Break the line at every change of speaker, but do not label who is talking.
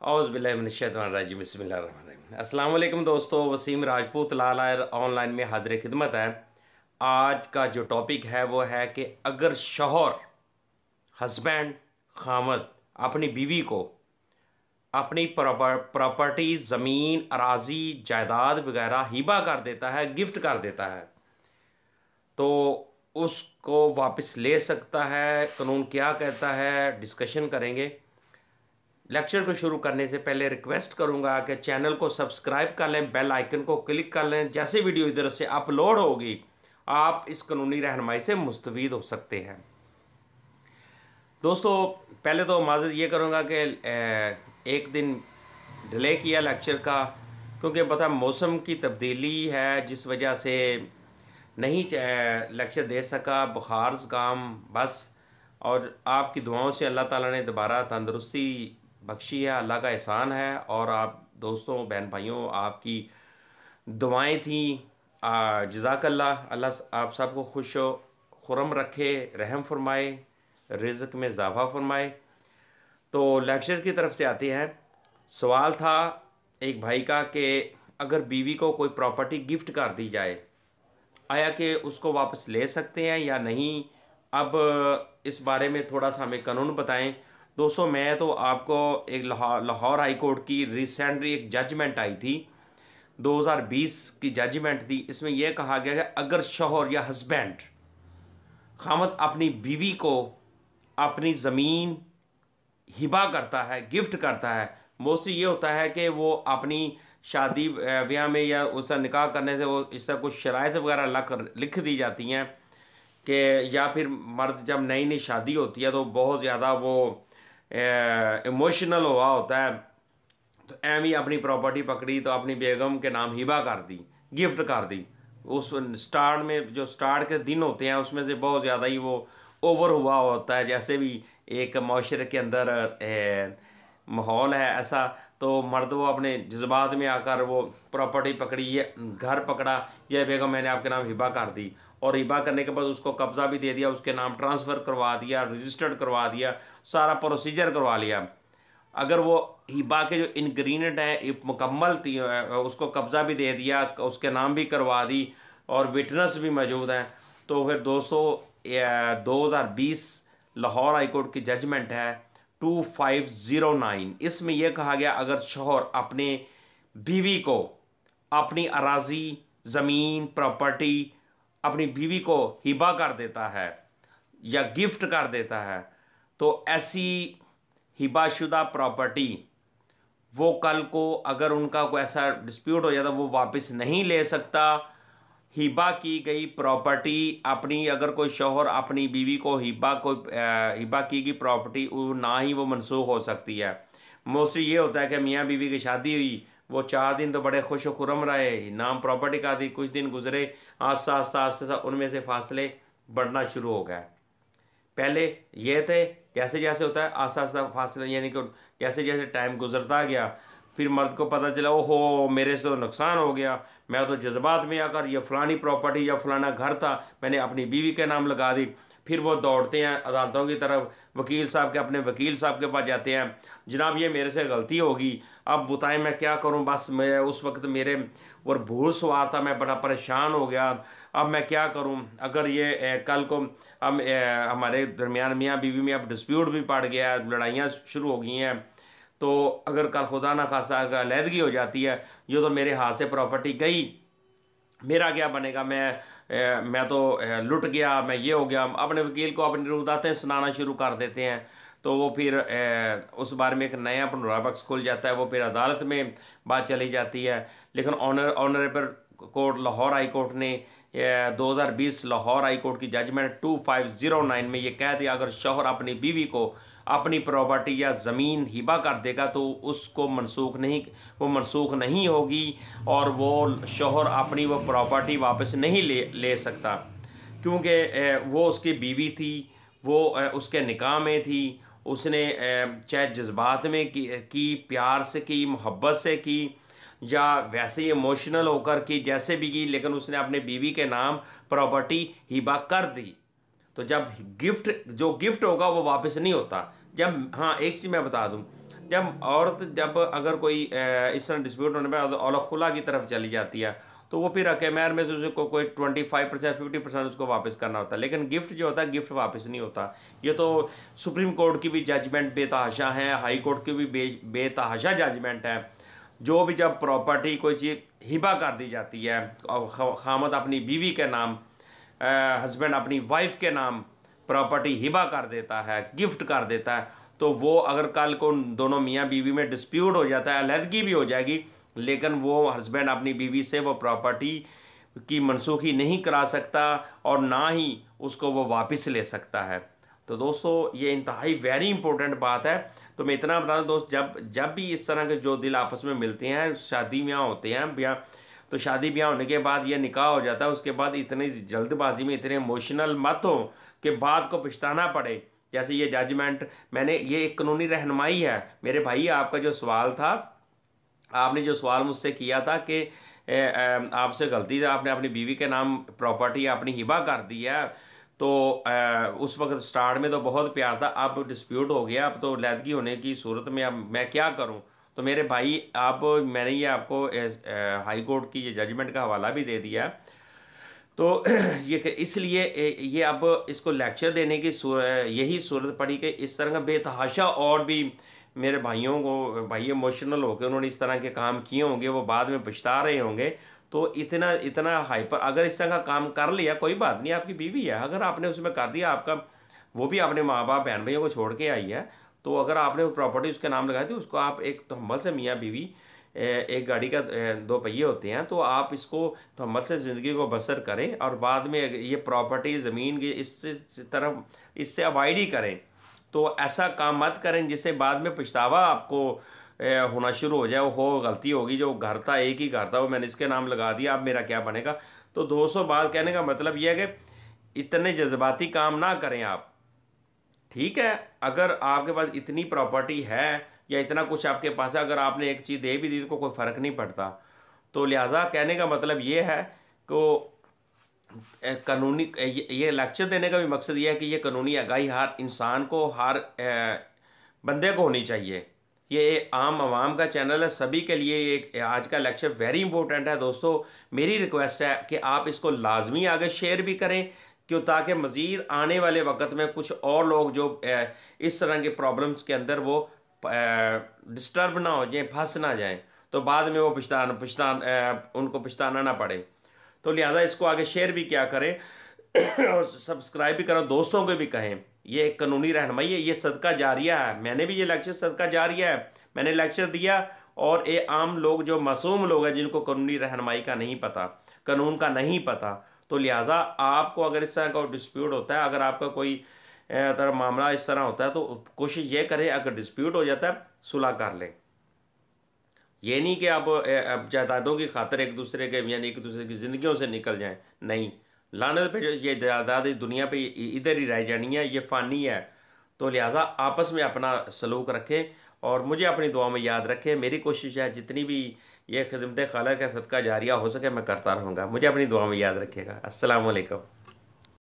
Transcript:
औज़ुबिल्लाहिमिनश्शैतानिर्रजीम बिस्मिल्लाहिर्रहमानिर्रहीम। अस्सलाम वालेकुम दोस्तों, वसीम राजपूत लाल ऑनलाइन में हाज़िर खिदमत है। आज का जो टॉपिक है वो है कि अगर शौहर हस्बैंड खामद अपनी बीवी को अपनी प्रॉपर्टी ज़मीन अराजी जायदाद वगैरह हिबा कर देता है, गिफ्ट कर देता है, तो उसको वापस ले सकता है। कानून क्या कहता है, डिस्कशन करेंगे। लेक्चर को शुरू करने से पहले रिक्वेस्ट करूंगा कि चैनल को सब्सक्राइब कर लें, बेल आइकन को क्लिक कर लें। जैसे वीडियो इधर से अपलोड होगी आप इस कानूनी रहनुमाई से मुस्तफ़ीद हो सकते हैं। दोस्तों, पहले तो माज़रत ये करूंगा कि एक दिन डिले किया लेक्चर का, क्योंकि पता मौसम की तब्दीली है जिस वजह से नहीं लेक्चर दे सका। बुखार ज़ुकाम बस, और आपकी दुआओं से अल्लाह ताला ने दोबारा तंदुरुस्ती बख्शी है, अल्लाह का एहसान है। और आप दोस्तों बहन भाइयों, आपकी दुआएं थी, जज़ाकल्लाह। अल्लाह आप सबको खुश खुरम रखे, रहम फरमाए, रिज़्क़ में इजाफ़ा फरमाए। तो लेक्चर की तरफ से आते हैं। सवाल था एक भाई का कि अगर बीवी को कोई प्रॉपर्टी गिफ्ट कर दी जाए, आया कि उसको वापस ले सकते हैं या नहीं। अब इस बारे में थोड़ा सा हमें कानून बताएं। दोस्तों, मैं तो आपको एक लाहौर हाई कोर्ट की रिसेंटली एक जजमेंट आई थी, 2020 की जजमेंट थी। इसमें यह कहा गया कि अगर शौहर या हस्बैंड खामद अपनी बीवी को अपनी ज़मीन हिबा करता है, गिफ्ट करता है। मोस्टली ये होता है कि वो अपनी शादी ब्याह में या उसका निकाह करने से वो इस तरह कुछ शराइत वगैरह लिख दी जाती हैं कि, या फिर मर्द जब नई नई शादी होती है तो बहुत ज़्यादा वो इमोशनल हुआ होता है, तो एम ही अपनी प्रॉपर्टी पकड़ी तो अपनी बेगम के नाम हिबा कर दी, गिफ्ट कर दी। उस स्टार्ट में जो स्टार्ट के दिन होते हैं उसमें से बहुत ज़्यादा ही वो ओवर हुआ होता है। जैसे भी एक माशरे के अंदर माहौल है ऐसा, तो मर्द वो अपने जज्बात में आकर वो प्रॉपर्टी पकड़ी, ये घर पकड़ा, यह बेगम मैंने आपके नाम हिबा कर दी, और हिबा करने के बाद उसको कब्ज़ा भी दे दिया, उसके नाम ट्रांसफ़र करवा दिया, रजिस्टर्ड करवा दिया, सारा प्रोसीजर करवा लिया। अगर वो हिबा के जो इंग्रेडिएंट हैं मुकम्मल थी, उसको कब्ज़ा भी दे दिया, उसके नाम भी करवा दी, और विटनेस भी मौजूद हैं, तो फिर दोस्तों 2020 लाहौर हाई कोर्ट की जजमेंट है 2509। इसमें यह कहा गया अगर शौहर अपने बीवी को अपनी अराजी ज़मीन प्रॉपर्टी अपनी बीवी को हिबा कर देता है या गिफ्ट कर देता है, तो ऐसी हिबाशुदा प्रॉपर्टी वो कल को अगर उनका कोई ऐसा डिस्प्यूट हो जाता वो वापस नहीं ले सकता। हिबा की गई प्रॉपर्टी अपनी, अगर कोई शौहर अपनी बीवी को हिबा की गई प्रॉपर्टी ना ही वो मनसूख हो सकती है। मोस्टली ये होता है कि मियाँ बीवी की शादी हुई, वो 4 दिन तो बड़े खुश खुरम रहे, नाम प्रॉपर्टी का दी, कुछ दिन गुजरे, आस्ता आस्ता आस्ता उनमें से फासले बढ़ना शुरू हो गए। पहले ये थे, जैसे जैसे होता है आस्ता आस्ता फासले, यानी कि जैसे जैसे टाइम गुजरता गया, फिर मर्द को पता चला ओहो मेरे से तो नुकसान हो गया, मैं तो जज्बात में आकर ये फ़लानी प्रॉपर्टी या फ़लाना घर था मैंने अपनी बीवी के नाम लगा दी। फिर वो दौड़ते हैं अदालतों की तरफ, वकील साहब के अपने वकील साहब के पास जाते हैं, जनाब ये मेरे से गलती होगी, अब बताएं मैं क्या करूं, बस मैं उस वक्त मेरे और भूल सवार था, मैं बड़ा परेशान हो गया, अब मैं क्या करूं। अगर ये कल को हम हमारे दरमियान मियाँ बीवी में अब डिस्प्यूट भी पड़ गया, लड़ाइयाँ शुरू हो गई हैं, तो अगर कल खुदा ना खासा अलहदगी हो जाती है, ये तो मेरे हाथ से प्रॉपर्टी गई, मेरा क्या बनेगा, मैं तो लुट गया, मैं ये हो गया। अपने वकील को अपनी रुदातें सुनाना शुरू कर देते हैं, तो वो फिर उस बारे में एक नया पंडोरा बक्स खुल जाता है, वो फिर अदालत में बात चली जाती है। लेकिन honourable court Lahore high court ने 2020 लाहौर हाई कोर्ट की जजमेंट 2509 में ये कह दिया अगर शौहर अपनी बीवी को अपनी प्रॉपर्टी या ज़मीन हिबा कर देगा तो उसको वो मनसूख नहीं होगी, और वो शौहर अपनी वो प्रॉपर्टी वापस नहीं ले सकता, क्योंकि वो उसकी बीवी थी, वो उसके निकाह में थी, उसने चाहे जज्बात में की प्यार से की, मोहब्बत से की, या वैसे ही इमोशनल होकर की, जैसे भी की, लेकिन उसने अपने बीवी के नाम प्रॉपर्टी हिबा कर दी। तो जब गिफ्ट होगा वो वापस नहीं होता। जब, हाँ एक चीज़ मैं बता दूं, जब औरत जब अगर कोई इस तरह डिस्प्यूट होने पर औलखुला की तरफ चली जाती है, तो वो फिर हक़-ए-महर में से उसको कोई 25% 50% उसको वापस करना होता है। लेकिन गिफ्ट जो होता है, गिफ्ट वापस नहीं होता। ये तो सुप्रीम कोर्ट की भी जजमेंट बेतहाशा है, हाई कोर्ट की भी बेतहाशा जजमेंट है। जो भी जब प्रॉपर्टी कोई चीज़ हिबा कर दी जाती है और खामद अपनी बीवी के नाम, हस्बैंड अपनी वाइफ के नाम प्रॉपर्टी हिबा कर देता है, गिफ्ट कर देता है, तो वो अगर कल को दोनों मियाँ बीवी में डिस्प्यूट हो जाता है, अलहदगी भी हो जाएगी, लेकिन वो हस्बैंड अपनी बीवी से वो प्रॉपर्टी की मनसूखी नहीं करा सकता और ना ही उसको वो वापस ले सकता है। तो दोस्तों ये इंतहाई वेरी इंपॉर्टेंट बात है। तो मैं इतना बता दूं दोस्त, जब जब भी इस तरह के जो दिल आपस में मिलते हैं, शादी ब्याह होते हैं ब्याह, तो शादी ब्याह होने के बाद ये निकाह हो जाता है, उसके बाद इतनी जल्दबाजी में इतने इमोशनल मत हो कि बाद को पछताना पड़े। जैसे ये जजमेंट, मैंने ये एक कानूनी रहनुमाई है मेरे भाई। आपका जो सवाल था, आपने जो सवाल मुझसे किया था कि आपसे गलती से आपने अपनी बीवी के नाम प्रॉपर्टी अपनी हिबा कर दी है, तो उस वक्त स्टार्ट में तो बहुत प्यार था, अब डिस्प्यूट हो गया, अब तो अलहदगी होने की सूरत में अब मैं क्या करूं? तो मेरे भाई, आप मैंने ये आपको हाई कोर्ट की ये जजमेंट का हवाला भी दे दिया है। तो ये इसलिए ये अब इसको लेक्चर देने की यही सूरत पड़ी कि इस तरह का बेतहाशा और भी मेरे भाइयों को, भाई इमोशनल होकर उन्होंने इस तरह के काम किए होंगे, वो बाद में पछता रहे होंगे। तो इतना इतना हाइपर, अगर इस तरह का काम कर लिया, कोई बात नहीं, आपकी बीवी है, अगर आपने उसमें कर दिया, आपका वो भी अपने माँ बाप बहन भाइयों को छोड़ के आई है, तो अगर आपने वो प्रॉपर्टी उसके नाम लगाई थी, उसको आप एक तहम्मुल से, मियाँ बीवी एक गाड़ी का दो पहिए होते हैं, तो आप इसको तहम्मुल से ज़िंदगी को बसर करें और बाद में ये प्रॉपर्टी ज़मीन की इस तरफ इससे अवॉइड ही करें। तो ऐसा काम मत करें जिससे बाद में पछतावा आपको होना शुरू हो जाए, वो हो गलती होगी, जो घर था, एक ही घर था, वो मैंने इसके नाम लगा दिया, अब मेरा क्या बनेगा। तो दोस्तों, बात कहने का मतलब ये है कि इतने जज्बाती काम ना करें आप, ठीक है। अगर आपके पास इतनी प्रॉपर्टी है या इतना कुछ आपके पास है, अगर आपने एक चीज़ दे भी दी तो कोई फ़र्क नहीं पड़ता। तो लिहाजा कहने का मतलब ये है कि कानूनी ये लेक्चर देने का भी मकसद ये है कि ये कानूनी आगाही हर इंसान को, हर बंदे को होनी चाहिए। ये आम आवाम का चैनल है, सभी के लिए एक आज का लेक्चर वेरी इंपॉर्टेंट है। दोस्तों, मेरी रिक्वेस्ट है कि आप इसको लाजमी आगे शेयर भी करें, क्यों, ताकि मज़ीद आने वाले वक्त में कुछ और लोग जो इस तरह के प्रॉब्लम्स के अंदर वो डिस्टर्ब ना हो जाएं, फंस ना जाएं, तो बाद में वो उनको पछताना ना पड़े। तो लिहाजा इसको आगे शेयर भी क्या करें और सब्सक्राइब भी करें, दोस्तों को भी कहें। ये एक कानूनी रहनुमाई है, ये सदका जारिया है। मैंने भी ये लेक्चर सदका जारिया है, मैंने लेक्चर दिया, और ये आम लोग जो मासूम लोग हैं जिनको कानूनी रहनुमाई का नहीं पता, कानून का नहीं पता, तो लिहाजा आपको अगर इस तरह का डिस्प्यूट होता है, अगर आपका कोई तरह मामला इस तरह होता है, तो कोशिश ये करें, अगर डिस्प्यूट हो जाता है, सुलह कर लें। ये नहीं कि आप जायदादों की खातर एक दूसरे के, यानी एक दूसरे की ज़िंदगियों से निकल जाएं, नहीं। लानत पे जो ये जायदाद दुनिया पे इधर ही रह जानी है, ये फ़ानी है। तो लिहाजा आपस में अपना सलूक रखें और मुझे अपनी दुआ में याद रखें। मेरी कोशिश है जितनी भी ये खिदमत खाला का सदका जारिया हो सके मैं करता रहूँगा। मुझे अपनी दुआ में याद रखिएगा। अस्सलाम वालेकुम।